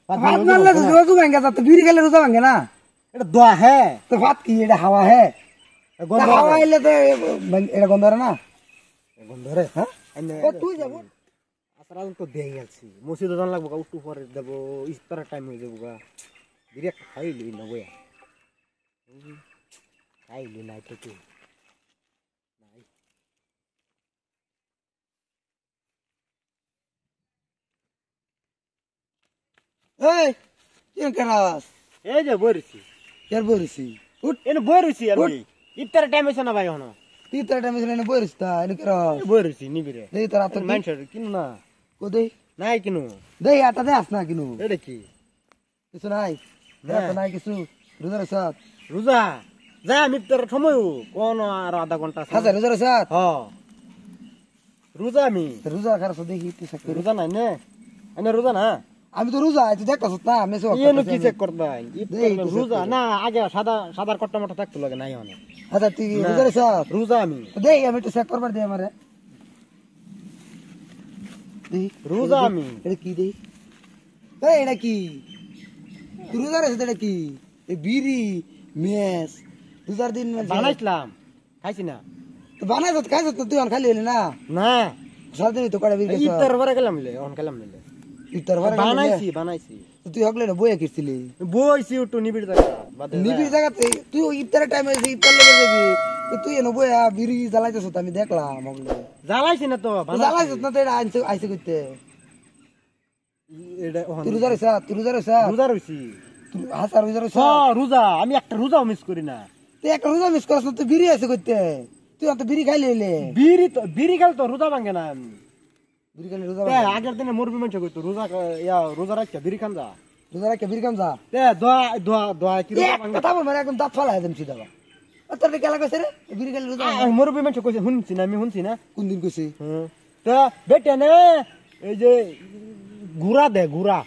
ভাত মারলে তো রোজা ভাঙ্গে তো বিড়ি খেলে রোজা ভাঙ্গে না এটা দোয়া হে তো ভাত কি এটা হাওয়া হে হাওয়া এলে তো এটা গন্ধ না গন্ধ রে হ্যাঁ তুই যাবো আসরা তো দেই গেছি মসজিদে যান লাগবো উঠু পরে দেব ইফতারের টাইম হয়ে যাবো গা ডিরেক্ট খাইলি না বয়া খাইলি নাই তো তুই নাই এই কেন করাস এই যে বইরছি কেন বরিসি উঠ এনে বইরছি আমি ইফতারের টাইম হইছে না ভাই হনো তুই তার টাইমে এনে বরিস তা এনে করাস বইরছি নিবিরে দেই তোর আত মানুষের কিনু না কো দেই নাই কিনু দেই আটা দে আস না কিনু এটা কি কিছু নাই তো নাই কিছু রোজার সাথ রোজা যা আমি ইফতারের সময় কোন আর আধা ঘন্টা হাজার রোজার সাথ হ রোজা আমি রোজা খারাপ দেখি তুই সাথে রোজা নাই নে এনে রোজা না আমি তো রোজা তুই দেখতাছ না আমি সব ইয়েনো কি চেক করবাই রোজা না আগে সাদা সাদার কট্টা মট্টা থাকতো লাগে নাই অনেক আচ্ছা তুই রোজার সাথ রোজা আমি দেই আমি একটু চেক করবার দে আমারে দেই রোজা আমি এটা কি দেই এই এটা কি তুই রোজার সাথে এটা কি এই বিড়ি মেস রোজার দিন বানাইছিলাম খাইছি না তো বানাইছ খাইছ তো তুই খালি হলি না না সারাদিন তো কড়া বিড়ি ইফতার পরে গেলাম লে অন খেলাম লে ইফতার পরে বানাইছি তুই হগলে না বইয়া কিরছিলি বইছি একটু নিবিড় জায়গা বাদে নিবিড় জায়গাতে তুই ইফতারের টাইমে ইফতার লেগে যাবি তো তুই এনে বইয়া বিড়ি জ্বালাইতেছ আমি দেখলাম হগলে জ্বালাইছি না তো জ্বালাইছ না তো এটা আইছে আইছে কইতে এটা তুই রোজার সাথ তুই রোজার সাথ রোজা রইছি তুই হাসার রোজার হ সাথ রোজা আমি একটা রোজাও মিস করি না তুই একটা রোজা মিস করছ না তুই বিড়ি আইছে কইতে তুই অত বিড়ি খাইলি হইলে বিড়ি খেল তো রোজা ভাঙে না বিড়ি খাইলি রোজা আগের দিনে মুরবি মানুষ কইতো রোজা রোজা রাখছে বিড়ি খান যা রোজা রাখে বিড়ি কাম যা দোয়া দোয়া দোয়া কি রোজা ভাঙে কথা বল মানে একদম দাঁত ফালাই দেন সিধা বা তোর কেলা কইছে রে বিড়ি খাইলি রোজা মুরবি মানুষ কইছে শুনছি না আমি শুনছি না কোন দিন কইছে তো বেটে নে এই যে গুড়া দে গুড়া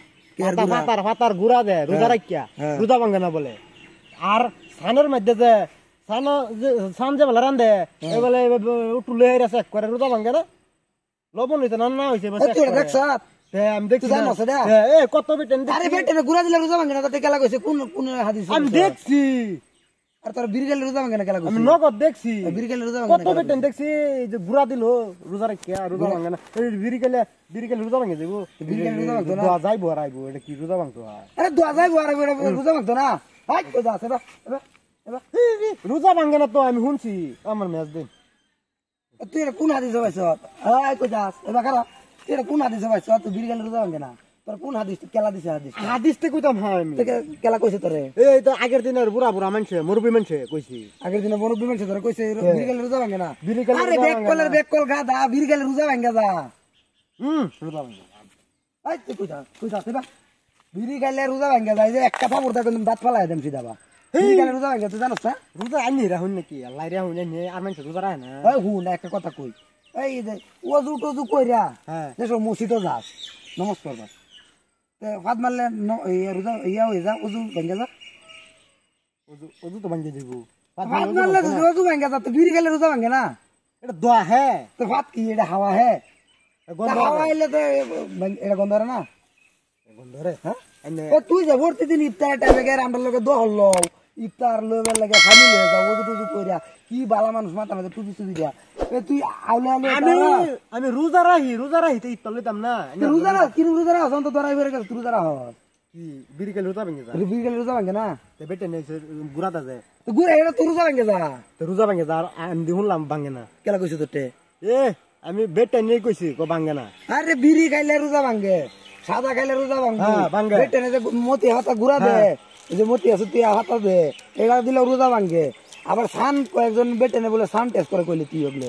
ফাতার ফাতার গুড়া দে রোজা রাখিয়া রোজা ভাঙে না বলে আর সানের মধ্যে যে সান যে বলে রান্ধে এবেলে উঠুলে আছে করে রোজা ভাঙে না লবণ হইছে না না হইছে দেখছ আমি দেখছি কত বেটেন আরে বেটে গুড়া দিলে রোজা ভাঙে না তো কেলা কইছে কোন কোন হাদিস আমি দেখছি আর তোর বিড়ি খাইলি রোজা ভাঙে না কেলা কইছে আমি নগদ দেখছি বিড়ি খাইলি রোজা ভাঙে কত বেটেন দেখছি যে গুড়া দিল রোজা রাখিয়া রোজা ভাঙে না বিড়ি খেলে রোজা ভাঙে যাবো বিড়ি খাইলি রোজা ভাঙতো না দোয়া যাইবো আর আইবো এটা কি রোজা ভাঙতো আরে দোয়া যাইবো আর রোজা ভাঙতো না হাই কইতা আছে বা রোজা ভাঙে না তো আমি শুনছি আমার ম্যাচ দিন তুই কোন হাদিস পাইছ হাই কইতা এবার খারাপ তুই কোন হাদিস পাইছ তুই বিড়ি খাইলি রোজা ভাঙে না তোর কোন হাদিস কেলা দিছে হাদিসতে কইতাম হ্যাঁ আমি কেলা কইছে তোরে এই তো আগের দিনের বুড়া বুড়া মানুষে মুরব্বী মানুষে কইছি আগের দিনে মুরব্বী মানুষে তোরে কইছে বিড়ি খাইলি রোজা ভাঙে না আরে বেক কল গাদা বিড়ি খাইলি রোজা ভাঙে যা রোজা ভাঙে আই তুই কইতা এবার বিড়ি খাইলে রোজা ভাঙে যায় যে একটা ফাবর থাকে দাঁত ফালাই দেম সিধা বা বিড়ি খাইলে রোজা ভাঙে তুই জানোস না রোজা আনি রাহুন নাকি আল্লাহ রাহুন নে আর মানুষ রোজা রায় না এই হুন একটা কথা কই এই যে ওজু টজু কইরা দেশ মসজিদে যাস নমস্কার করবা ফাদ মারলে রোজা ইয়া হয়ে যা ওজু ভাঙে যা ওজু তো ভাঙে দিব ফাদ মারলে ওজু ভাঙে যা তো বিড়ি খাইলে রোজা ভাঙে না এটা দোয়া হে তো ফাদ কি এটা হাওয়া হে হাওয়া এলে তো এটা গন্ধ না গন্ধ রে হ্যাঁ তুই যে ভর্তি দিন ইফতার টাইমে গেলে আমরা লোকে দহল লও ইফতার লইবার লাগে ফামিল হয়ে যাও ওজু টজু কইরা কি বালা মানুষ মাথা মাথা টুপি টুপি দিয়া তুই আউলে আমি রোজা রাহি তো ইফতার লইতাম না রোজা রাহ কিরম রোজা রাহ তো ধরাই বেড়ে গেছে রোজা রাহ কি বিড়ি খেলে রোজা ভাঙে যা বিড়ি খেলে রোজা ভাঙে না বেটে নেই গুড়া দা যায় তো গুড়া এটা তো রোজা ভাঙে যা রোজা ভাঙে যা আমি শুনলাম ভাঙে না কেলা কইছো তোতে এ আমি বেটে নিয়ে কইছি ভাঙে না আরে বিড়ি খাইলে রোজা ভাঙে সাদা খাইলে রোজা ভাঙে বেটে নে মতি হাতা গুড়া দে যে মতি আছে তুই হাতা দে এটা দিলে রোজা ভাঙে আবার সান কয়েকজন বেটে নে বলে সান টেস্ট করে কইলে তুই ওগুলো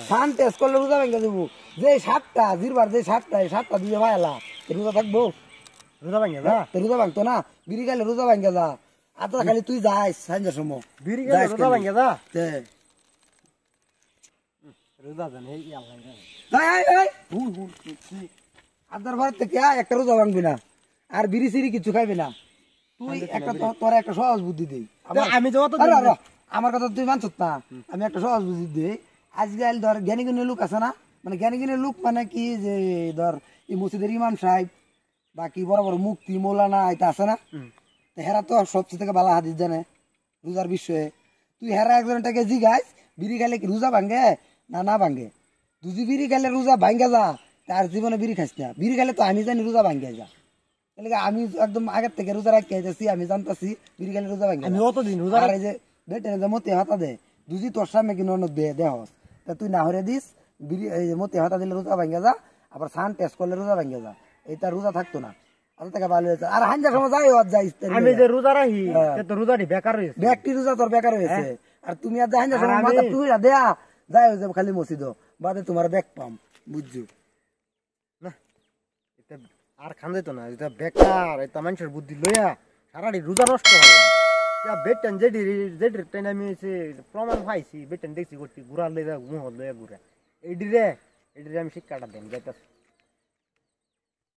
সান টেস্ট করলে রোজা ভাঙে দেবো যে সাতটা জিরবার যে সাতটা দিয়ে ভাইলা রোজা থাকবো রোজা ভাঙে যা রোজা ভাঙতো না বিড়ি খাইলে রোজা ভাঙে যা আত্রা খালি তুই যাস সাঞ্জার সময় বিড়ি খাইলে রোজা ভাঙে যা রোজা জানে এই আল্লাহ আদার ভারত থেকে একটা রোজা ভাঙবি না আর বিড়ি সিড়ি কিছু খাইবি না তুই একটা তোর একটা সহজ বুদ্ধি দিই আমি আমার কথা তুই মানছ না আমি একটা সহজ বুদ্ধি দিই আজকাল ধর জ্ঞানী গুণী লোক আছে না মানে জ্ঞানী গুণী লোক মানে কি যে ধর এই মসজিদের ইমাম সাহেব বাকি বড় বড় মুক্তি মৌলানা এটা আছে না, তো হেরা তো সবচেয়ে থেকে ভালো হাদিস জানে রোজার বিষয়ে। তুই হেরা একজনটাকে জিগাইস বিড়ি খাইলে কি রোজা ভাঙ্গে না না ভাঙ্গে? তুই বিড়ি খাইলে রোজা ভাঙ্গে যা, তার জীবনে বিড়ি খাইস না। বিড়ি খাইলে তো আমি জানি রোজা ভাঙ্গে যা, তাহলে আমি একদম আগের থেকে রোজা রাখতে আইতেছি, আমি জানতাছি বিড়ি খাইলে রোজা ভাঙ্গে। আমি অতদিন রোজা আর এই যে বেটে যে মতি হাতা দে দুজি তোর সামনে কি ননদ দে দেহস, তা তুই না হরে দিস বিড়ি এই যে মতি হাতা দিলে রোজা ভাঙ্গে যা, আবার সান টেস্ট করলে রোজা ভাঙ্গে যা, এইটা রোজা থাকতো না। আর থেকে ভালো হয়েছে। আর হাঞ্জার সময় যাই যাই আমি যে রোজা রাখি তো রোজাটি বেকার হয়েছে, ব্যক্তি রোজা তোর বেকার হয়েছে। আর তুমি আর হাঞ্জার সময় মাথা তুই দেয়া যাই হয়েছে খালি মসজিদ বাদে তোমার ব্যাগ পাম, বুঝছো না এটা আর খান যেত না, এটা বেকার। এটা মানুষের বুদ্ধি লইয়া সারাটি রোজা নষ্ট হলাম। বেটেন যেটি যেটি ট্রেন আমি প্রমাণ পাইছি, বেটেন দেখছি করছি ঘুরা লইয়া মুহ লইয়া ঘুরা, এইটি রে আমি শিক্ষাটা দেন যাইতাছি।